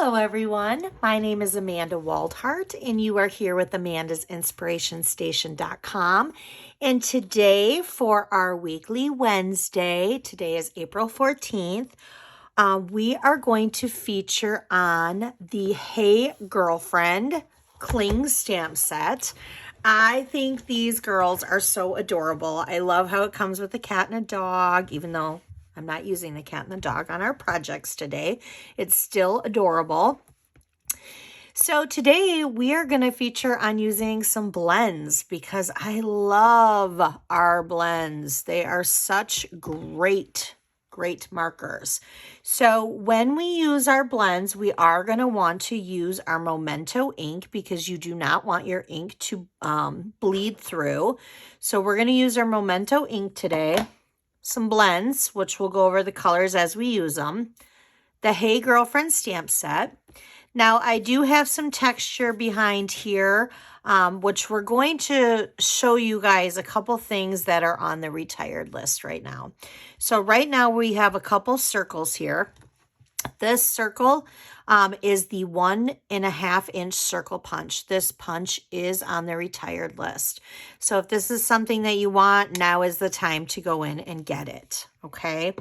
Hello everyone, my name is Amanda Waldhart and you are here with amandasinspirationstation.com, and today for our weekly Wednesday, today is April 14th, we are going to feature on the Hey Girlfriend Cling Stamp Set. I think these girls are so adorable. I love how it comes with a cat and a dog, even though I'm not using the cat and the dog on our projects today. It's still adorable. So today we are going to feature on using some blends because I love our blends. They are such great markers. So when we use our blends, we are going to want to use our Memento ink because you do not want your ink to bleed through. So we're going to use our Memento ink today. Some blends, which we'll go over the colors as we use them. The Hey Girlfriend stamp set. Now, I do have some texture behind here, which we're going to show you guys a couple things that are on the retired list right now. So right now we have a couple circles here. This circle is the 1.5 inch circle punch. This punch is on the retired list. So if this is something that you want, now is the time to go in and get it. Okay.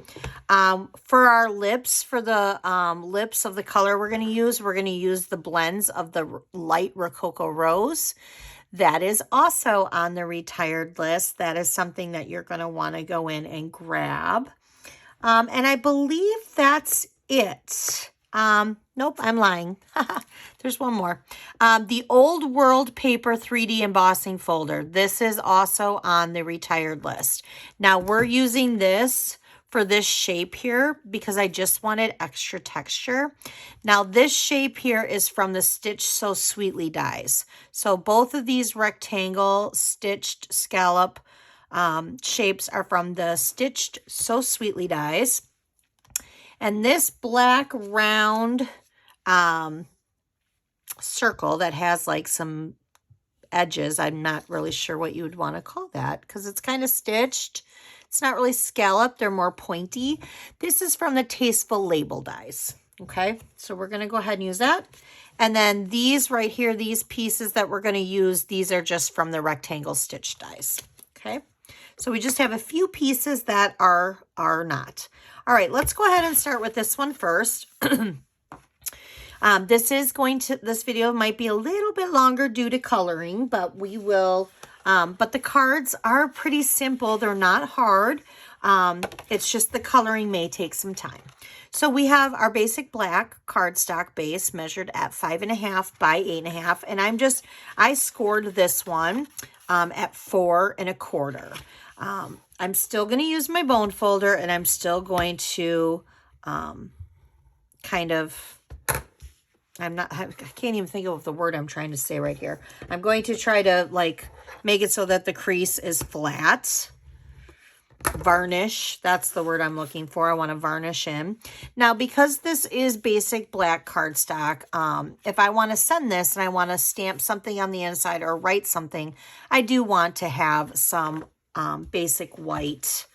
For our lips, for the lips of the color we're going to use the blends of the light Rococo Rose. That is also on the retired list. That is something that you're going to want to go in and grab. And I believe that's it. Nope, I'm lying. There's one more. The Old World Paper 3D Embossing Folder. This is also on the retired list. Now, we're using this for this shape here because I just wanted extra texture. Now, this shape here is from the Stitch So Sweetly dies. So both of these rectangle stitched scallop shapes are from the Stitched So Sweetly dies. And this black round circle that has like some edges, I'm not really sure what you would want to call that because it's kind of stitched. It's not really scalloped. They're more pointy. This is from the Tasteful Label dies. Okay, so we're going to go ahead and use that. And then these right here, these pieces that we're going to use, these are just from the Rectangle Stitch dies. Okay, so we just have a few pieces that are not. All right, let's go ahead and start with this one first. This video might be a little bit longer due to coloring, but we will, but the cards are pretty simple. They're not hard. It's just the coloring may take some time. So we have our basic black cardstock base measured at 5.5 by 8.5. And I scored this one at 4 1/4. I'm still going to use my bone folder and I'm still going to I can't even think of the word I'm trying to say right here. I'm going to try to like make it so that the crease is flat. Varnish, that's the word I'm looking for. I want to varnish in. Now, because this is basic black cardstock, if I want to send this and I want to stamp something on the inside or write something, I do want to have some basic white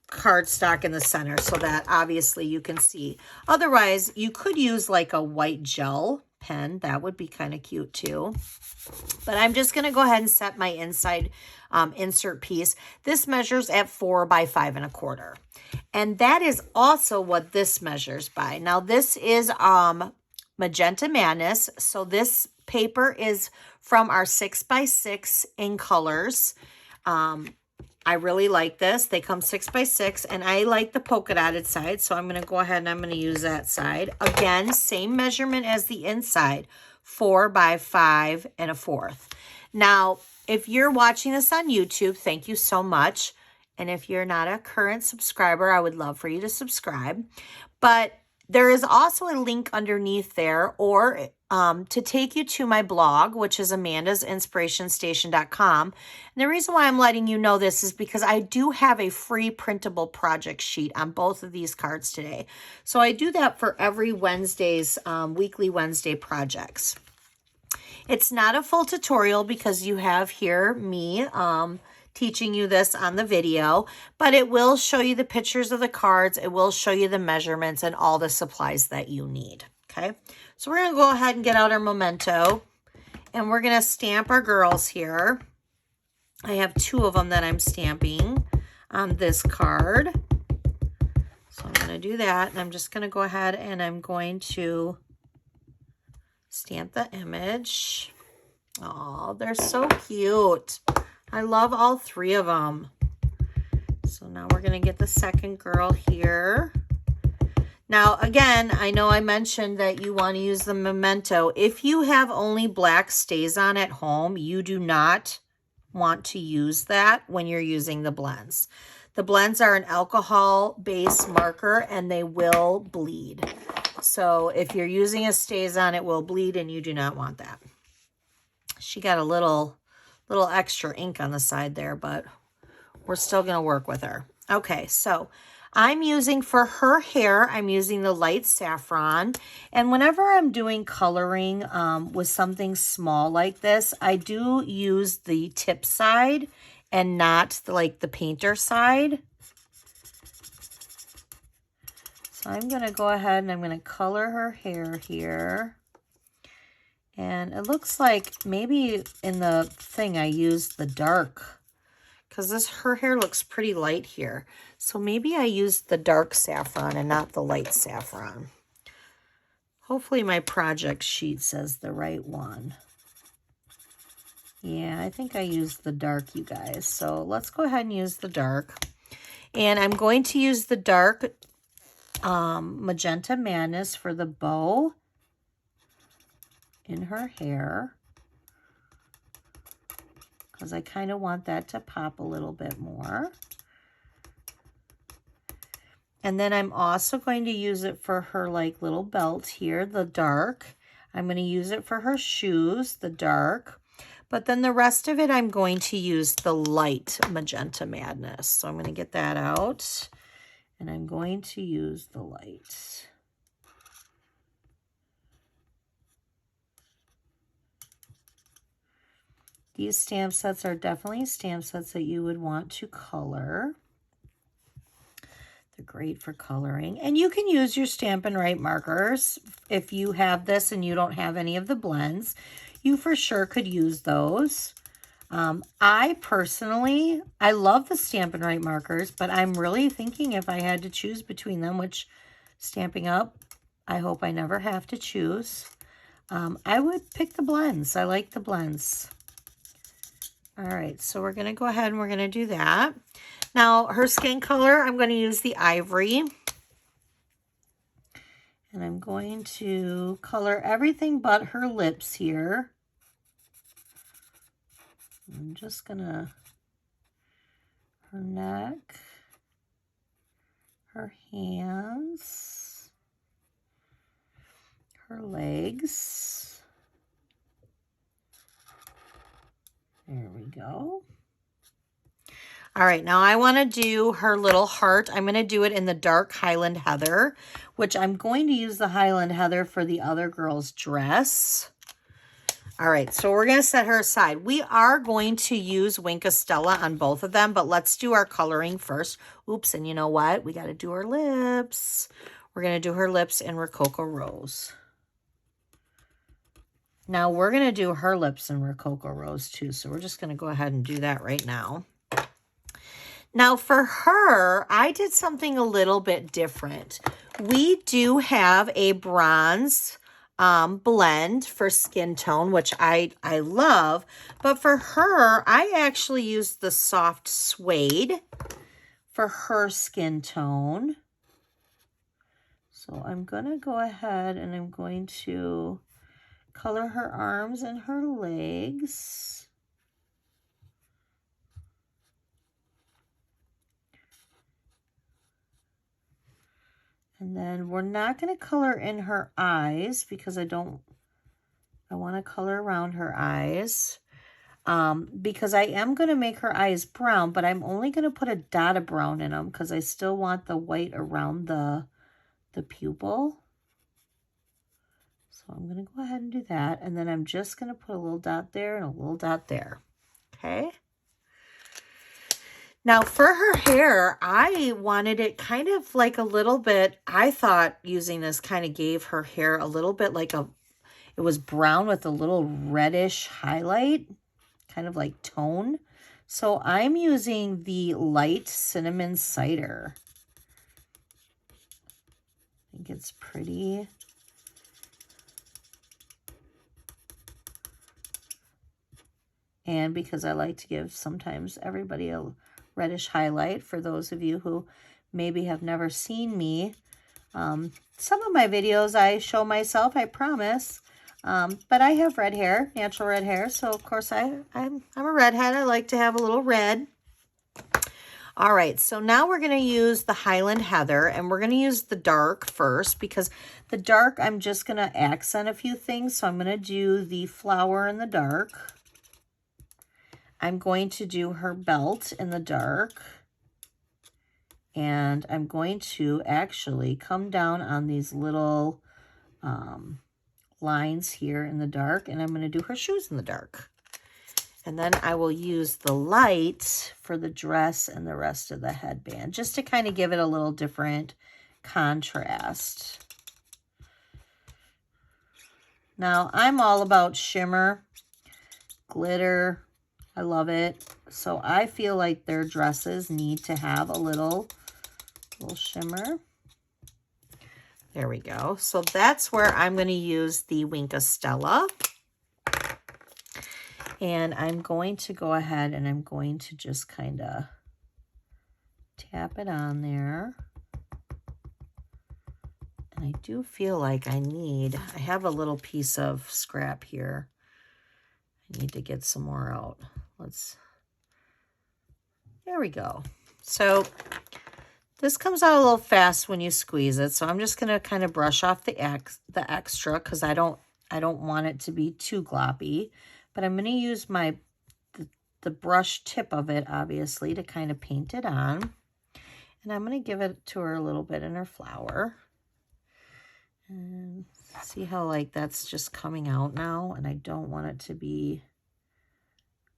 cardstock in the center so that obviously you can see. Otherwise, you could use like a white gel pen. That would be kind of cute too. But I'm just going to go ahead and set my inside insert piece. This measures at 4 by 5 1/4. And that is also what this measures by. Now, this is Magenta Madness. So this paper is from our 6 by 6 in colors. I really like this. They come 6 by 6 and I like the polka dotted side. So I'm going to go ahead and I'm going to use that side. Again, same measurement as the inside, 4 by 5 1/4. Now, if you're watching this on YouTube, thank you so much. And if you're not a current subscriber, I would love for you to subscribe. But there is also a link underneath there or to take you to my blog, which is amandasinspirationstation.com. And the reason why I'm letting you know this is because I do have a free printable project sheet on both of these cards today. So I do that for every Wednesday's weekly Wednesday projects. It's not a full tutorial because you have here me teaching you this on the video, but it will show you the pictures of the cards. It will show you the measurements and all the supplies that you need. Okay, so we're going to go ahead and get out our memento, and we're going to stamp our girls here. I have 2 of them that I'm stamping on this card. So I'm going to do that, and I'm just going to go ahead and I'm going to stamp the image. Oh, they're so cute. I love all 3 of them. So now we're going to get the second girl here. Now, again, I know I mentioned that you want to use the memento. If you have only black stays on at home, you do not want to use that when you're using the blends. The blends are an alcohol-based marker and they will bleed. So if you're using a stays on, it will bleed and you do not want that. She got a little extra ink on the side there, but we're still going to work with her. Okay, so I'm using for her hair, I'm using the light saffron. And whenever I'm doing coloring with something small like this, I do use the tip side and not the painter side. So I'm going to go ahead and I'm going to color her hair here. And it looks like maybe in the thing I used the dark, because her hair looks pretty light here. So maybe I used the dark saffron and not the light saffron. Hopefully my project sheet says the right one. Yeah, I think I used the dark, you guys. So let's go ahead and use the dark. And I'm going to use the dark Magenta Madness for the bow in her hair, because I kind of want that to pop a little bit more. And then I'm also going to use it for her little belt here, the dark. I'm going to use it for her shoes, the dark. But then the rest of it, I'm going to use the light Magenta Madness. So I'm going to get that out, and I'm going to use the light. These stamp sets are definitely stamp sets that you would want to color. They're great for coloring. And you can use your Stampin' Write markers. If you have this and you don't have any of the blends, you for sure could use those. I personally, I love the Stampin' Write markers, but I'm really thinking if I had to choose between them, which Stampin' Up, I hope I never have to choose, I would pick the blends. I like the blends. All right, so we're going to go ahead and we're going to do that. Now, her skin color, I'm going to use the ivory. And I'm going to color everything but her lips here. I'm just going to, her neck, her hands, her legs. There we go. All right, now I want to do her little heart. I'm going to do it in the dark Highland Heather, which I'm going to use the Highland Heather for the other girl's dress. All right, so we're going to set her aside. We are going to use Wink of Stella on both of them, but let's do our coloring first. Oops, and you know what? We got to do her lips. We're going to do her lips in Rococo Rose. Now, we're going to do her lips in Rococo Rose, too, so we're just going to go ahead and do that right now. Now, for her, I did something a little bit different. We do have a bronze blend for skin tone, which I love, but for her, I actually used the soft suede for her skin tone. So I'm going to go ahead and I'm going to color her arms and her legs. And then we're not going to color in her eyes because I want to color around her eyes. Because I am going to make her eyes brown, but I'm only going to put a dot of brown in them because I still want the white around the pupil. So I'm going to go ahead and do that. And then I'm just going to put a little dot there and a little dot there. Okay. Now for her hair, I wanted it kind of like a little bit, I thought using this kind of gave her hair a little bit like it was brown with a little reddish highlight, kind of like tone. So I'm using the light cinnamon cider. I think it's pretty. And because I like to give sometimes everybody a reddish highlight, for those of you who maybe have never seen me, some of my videos I show myself, I promise, but I have red hair, natural red hair, so of course I'm a redhead. I like to have a little red. All right, so now we're going to use the Highland Heather, and we're going to use the dark first, because the dark, I'm just going to accent a few things. So I'm going to do the flower in the dark. I'm going to do her belt in the dark. And I'm going to actually come down on these little lines here in the dark, and I'm going to do her shoes in the dark. And then I will use the light for the dress and the rest of the headband, just to kind of give it a little different contrast. Now, I'm all about shimmer, glitter. I love it. So I feel like their dresses need to have a little shimmer. There we go. So that's where I'm going to use the Winka Stella. And I'm going to go ahead and I'm going to just kind of tap it on there. And I do feel like I have a little piece of scrap here. I need to get some more out. There we go. So this comes out a little fast when you squeeze it. So I'm just going to kind of brush off the extra, because I don't want it to be too gloppy. But I'm going to use the brush tip of it, obviously, to kind of paint it on. And I'm going to give it to her a little bit in her flower. And see how like that's just coming out now, and I don't want it to be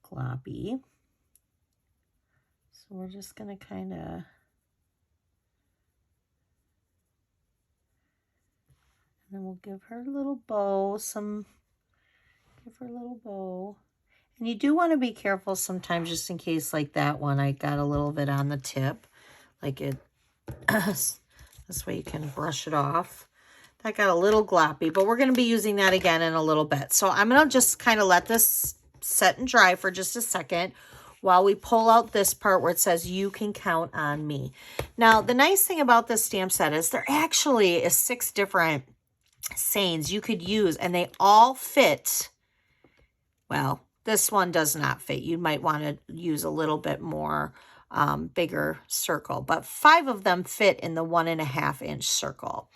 gloppy. So we're just going to kind of, and then we'll give her a little bow, give her a little bow. And you do want to be careful sometimes, just in case, like that one, I got a little bit on the tip, like it, this way you can brush it off. That got a little gloppy, but we're going to be using that again in a little bit. So I'm going to just kind of let this set and dry for just a second while we pull out this part where it says, "You can count on me." Now, the nice thing about this stamp set is there actually is 6 different sayings you could use, and they all fit. Well, this one does not fit. You might want to use a little bit more bigger circle, but 5 of them fit in the 1.5 inch circle.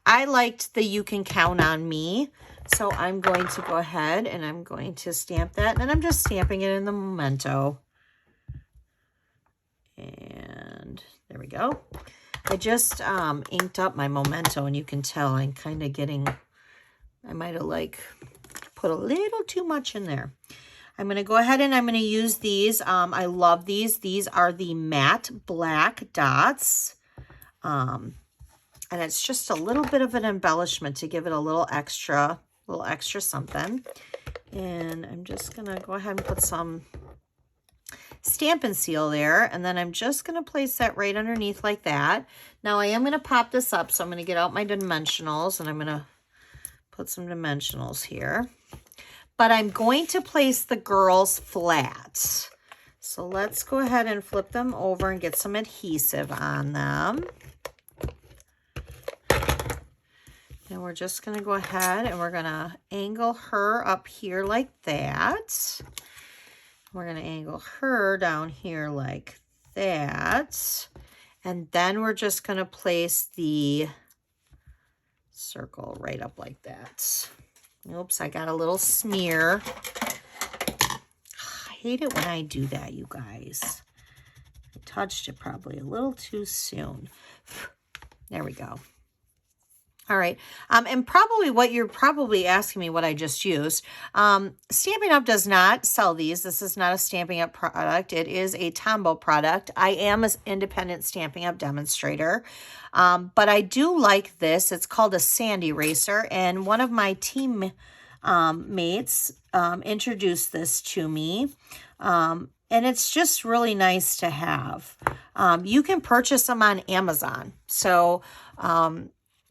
I liked the "You can count on me," so I'm going to go ahead and I'm going to stamp that, and I'm just stamping it in the memento. And there we go. I just inked up my memento, and you can tell I'm kind of getting, I might have like put a little too much in there. I'm going to go ahead and I'm going to use these. I love these. These are the matte black dots. And it's just a little bit of an embellishment to give it a little extra something. And I'm just going to go ahead and put some Stampin' Seal there. And then I'm just going to place that right underneath like that. Now I am going to pop this up. So I'm going to get out my dimensionals, and I'm going to put some dimensionals here. But I'm going to place the girls flat. So let's go ahead and flip them over and get some adhesive on them. And we're just going to go ahead and we're going to angle her up here like that. We're going to angle her down here like that. And then we're just going to place the circle right up like that. Oops, I got a little smear. I hate it when I do that, you guys. I touched it probably a little too soon. There we go. All right. And probably what you're probably asking me what I just used. Stampin' Up! Does not sell these. This is not a Stampin' Up! Product. It is a Tombow product. I am an independent Stampin' Up! Demonstrator. But I do like this. It's called a sand eraser. And one of my team mates introduced this to me. And it's just really nice to have. You can purchase them on Amazon. So,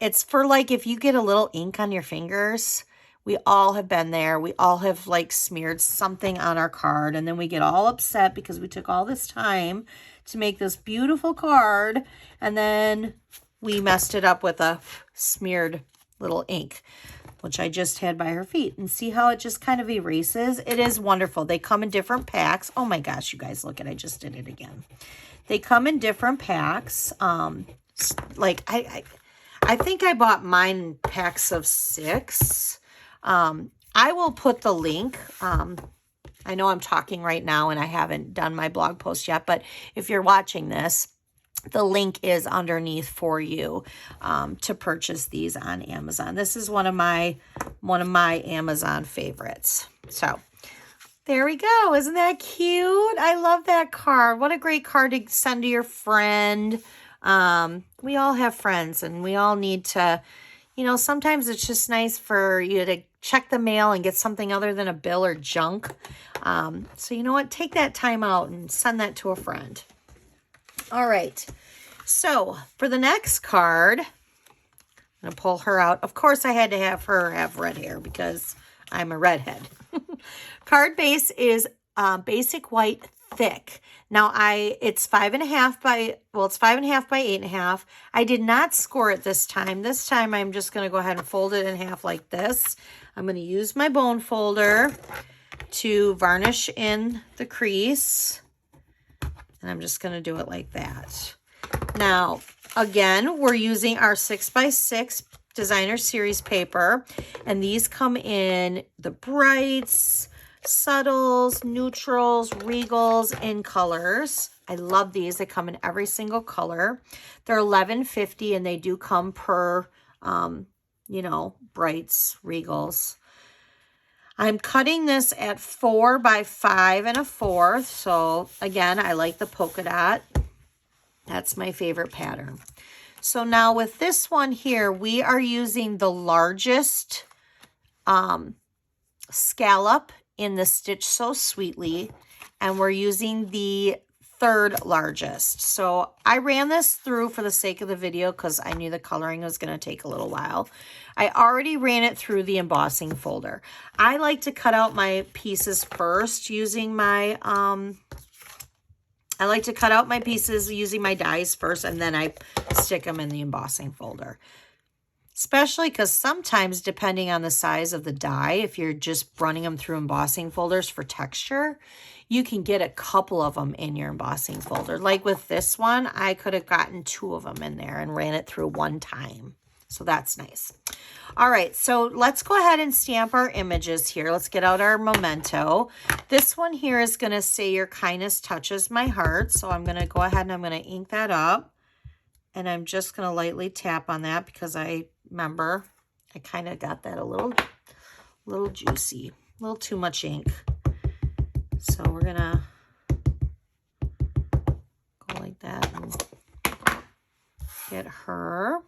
it's for like if you get a little ink on your fingers. We all have been there. We all have like smeared something on our card, and then we get all upset because we took all this time to make this beautiful card, and then we messed it up with a smeared little ink, which I just had by her feet. And see how it just kind of erases? It is wonderful. They come in different packs. Oh my gosh, you guys, look at, I just did it again. They come in different packs. Like I think I bought mine in packs of 6. I will put the link. I know I'm talking right now and I haven't done my blog post yet, but if you're watching this, the link is underneath for you to purchase these on Amazon. This is one of my Amazon favorites. So there we go. Isn't that cute? I love that card. What a great card to send to your friend. We all have friends and we all need to, you know, sometimes it's just nice for you to check the mail and get something other than a bill or junk. So you know what? Take that time out and send that to a friend. All right. So for the next card, I'm going to pull her out. Of course, I had to have her have red hair because I'm a redhead. Card base is basic white thick. Now it's 5.5 by, well, it's 5.5 by 8.5. I did not score it this time. This time I'm just going to go ahead and fold it in half like this. I'm going to use my bone folder to varnish in the crease. And I'm just going to do it like that. Now, again, we're using our 6x6 designer series paper. And these come in the brights, subtles, neutrals, regals, in colors. I love these. They come in every single color. They're $11.50 and they do come per, you know, brights, regals. I'm cutting this at 4 by 5 1/4. So again, I like the polka dot. That's my favorite pattern. So now with this one here, we are using the largest scallop in the Stitch So Sweetly, and we're using the 3rd largest. So I ran this through for the sake of the video because I knew the coloring was going to take a little while. I already ran it through the embossing folder. I like to cut out my pieces first using my I like to cut out my pieces using my dies first, and then I stick them in the embossing folder. Especially because sometimes, depending on the size of the die, if you're just running them through embossing folders for texture, you can get a couple of them in your embossing folder. Like with this one, I could have gotten 2 of them in there and ran it through one time. So that's nice. All right, so let's go ahead and stamp our images here. Let's get out our memento. This one here is going to say your kindness touches my heart. So I'm going to go ahead and I'm going to ink that up. And I'm just going to lightly tap on that because I remember I kind of got that a little juicy, a little too much ink. So we're going to go like that and get her.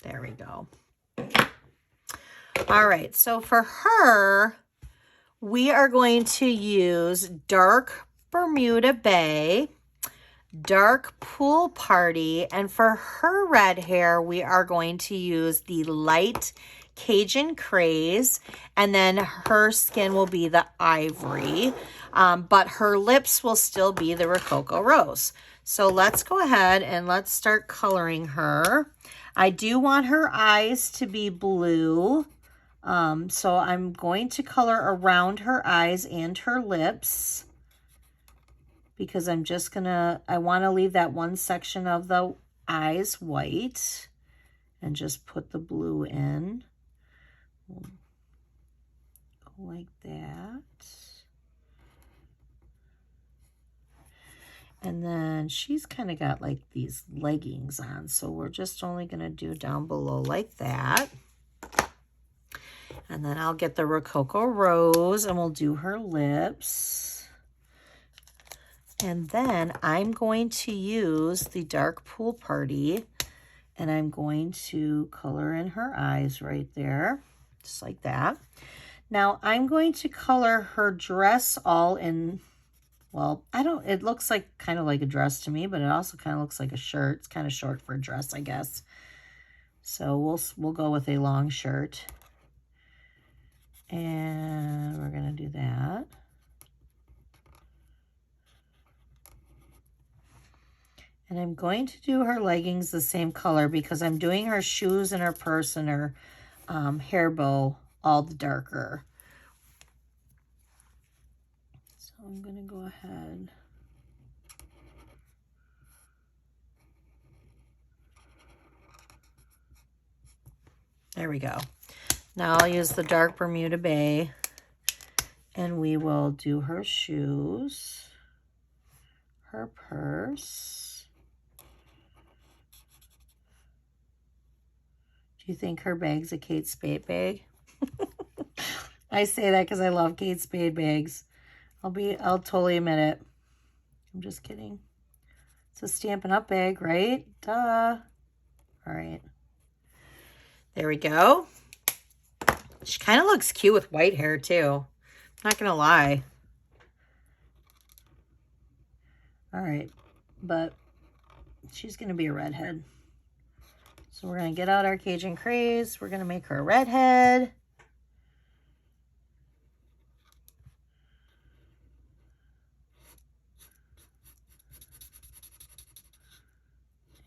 There we go. All right, so for her, we are going to use dark Bermuda Bay, dark Pool Party, and for her red hair, we are going to use the light Cajun Craze, and then her skin will be the ivory, but her lips will still be the Rococo Rose. So let's go ahead and let's start coloring her. I do want her eyes to be blue, so I'm going to color around her eyes and her lips because I'm just gonna, I want to leave that one section of the eyes white and just put the blue in. We'll go like that. And then she's kind of got like these leggings on, so we're just only going to do down below like that. And then I'll get the Rococo Rose and we'll do her lips. And then I'm going to use the Dark Pool Party and I'm going to color in her eyes right there, just like that. Now I'm going to color her dress all in, well, it looks like kind of like a dress to me, but it also kind of looks like a shirt. It's kind of short for a dress, I guess. So we'll go with a long shirt. And we're going to do that. And I'm going to do her leggings the same color because I'm doing her shoes and her purse and her hair bow all the darker. So I'm going to go ahead. There we go. Now I'll use the dark Bermuda Bay and we will do her shoes, her purse. Do you think her bag's a Kate Spade bag? I say that because I love Kate Spade bags. I'll totally admit it. I'm just kidding. It's a Stampin' Up bag, right? Duh. All right. There we go. She kind of looks cute with white hair too. Not gonna lie. All right, but she's gonna be a redhead. So we're gonna get out our Cajun Craze. We're gonna make her a redhead.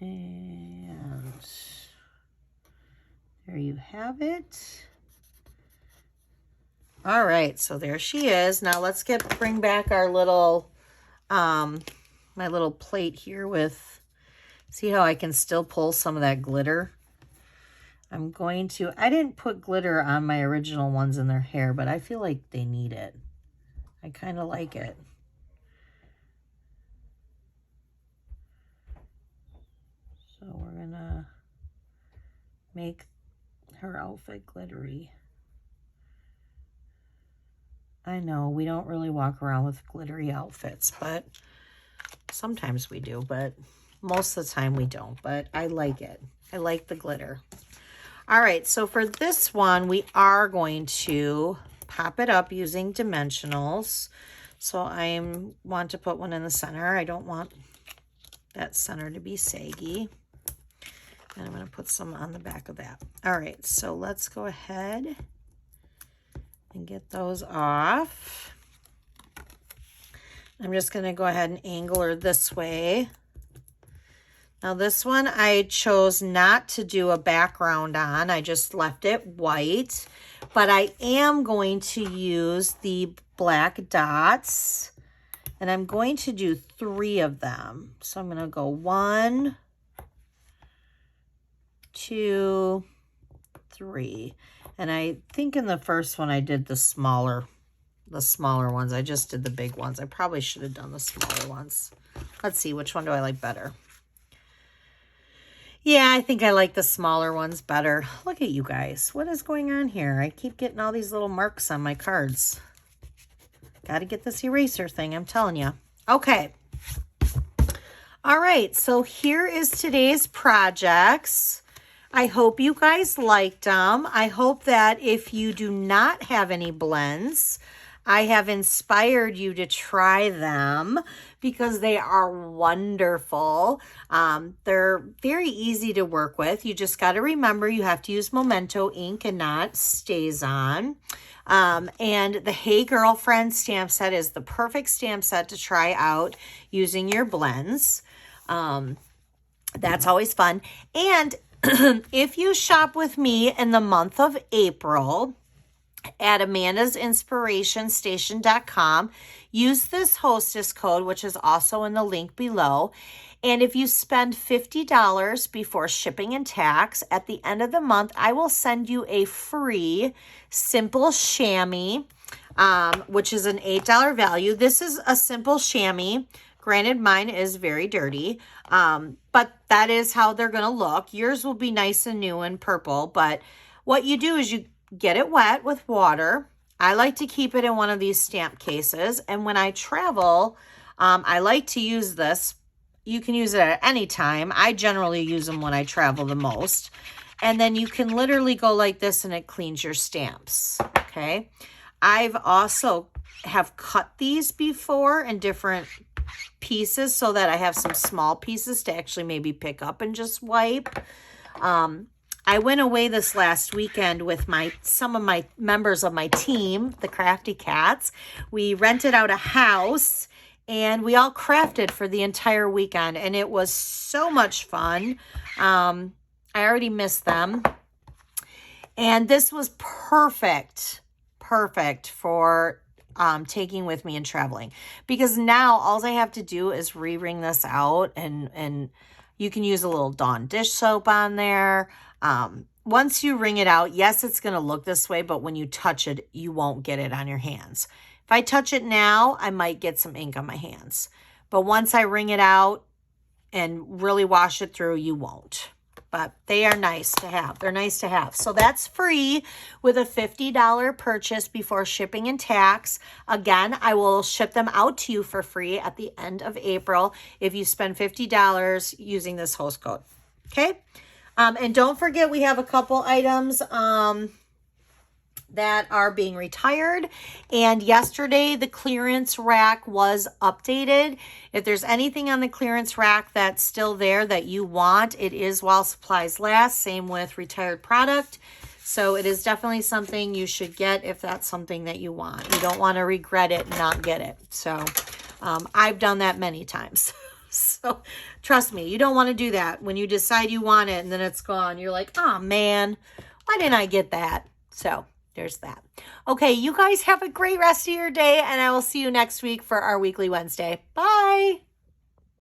And there you have it. All right, so there she is. Now let's bring back our little, my little plate here with, see how I can still pull some of that glitter? I didn't put glitter on my original ones in their hair, but I feel like they need it. I kind of like it. So we're gonna make her outfit glittery. I know we don't really walk around with glittery outfits, but sometimes we do, but most of the time we don't, but I like it. I like the glitter. All right, so for this one, we are going to pop it up using dimensionals. So I want to put one in the center. I don't want that center to be saggy. And I'm going to put some on the back of that. All right, so let's go ahead and get those off. I'm just going to go ahead and angle her this way. Now this one I chose not to do a background on. I just left it white. But I am going to use the black dots. And I'm going to do 3 of them. So I'm going to go 1, 2, 3. And I think in the first one I did the smaller ones. I just did the big ones. I probably should have done the smaller ones. Let's see, which one do I like better? Yeah, I think I like the smaller ones better. Look at you guys. What is going on here? I keep getting all these little marks on my cards. Got to get this eraser thing, I'm telling you. Okay. All right, so here is today's projects. I hope you guys liked them. I hope that if you do not have any blends, I have inspired you to try them because they are wonderful. They're very easy to work with. You just got to remember you have to use Memento ink and not StazOn. And the Hey Girlfriend stamp set is the perfect stamp set to try out using your blends. That's always fun. And if you shop with me in the month of April at amandasinspirationstation.com, use this hostess code, which is also in the link below. And if you spend $50 before shipping and tax, at the end of the month, I will send you a free simple chamois, which is an $8 value. This is a simple chamois, Granted, mine is very dirty, but that is how they're going to look. Yours will be nice and new and purple, but what you do is you get it wet with water. I like to keep it in one of these stamp cases, and when I travel, I like to use this. You can use it at any time. I generally use them when I travel the most. And then you can literally go like this and it cleans your stamps, okay? I've also have cut these before in different pieces so that I have some small pieces to actually maybe pick up and just wipe. I went away this last weekend with some of my members of my team, the Crafty Cats. We rented out a house and we all crafted for the entire weekend, and it was so much fun. I already missed them. And this was perfect for taking with me and traveling, because now all I have to do is re-wring this out, and you can use a little Dawn dish soap on there. Once you wring it out, yes, it's going to look this way, but when you touch it, you won't get it on your hands. If I touch it now, I might get some ink on my hands. But once I wring it out and really wash it through, you won't. But they are nice to have. They're nice to have. So that's free with a $50 purchase before shipping and tax. Again, I will ship them out to you for free at the end of April if you spend $50 using this host code. Okay? And don't forget, we have a couple items that are being retired, and yesterday the clearance rack was updated. If there's anything on the clearance rack that's still there that you want, it is while supplies last. Same with retired product. So it is definitely something you should get if that's something that you want. You don't want to regret it and not get it. So I've done that many times. So trust me, you don't want to do that. When you decide you want it and then it's gone, you're like, oh man, why didn't I get that? So there's that. Okay, you guys have a great rest of your day, and I will see you next week for our Weekly Wednesday. Bye.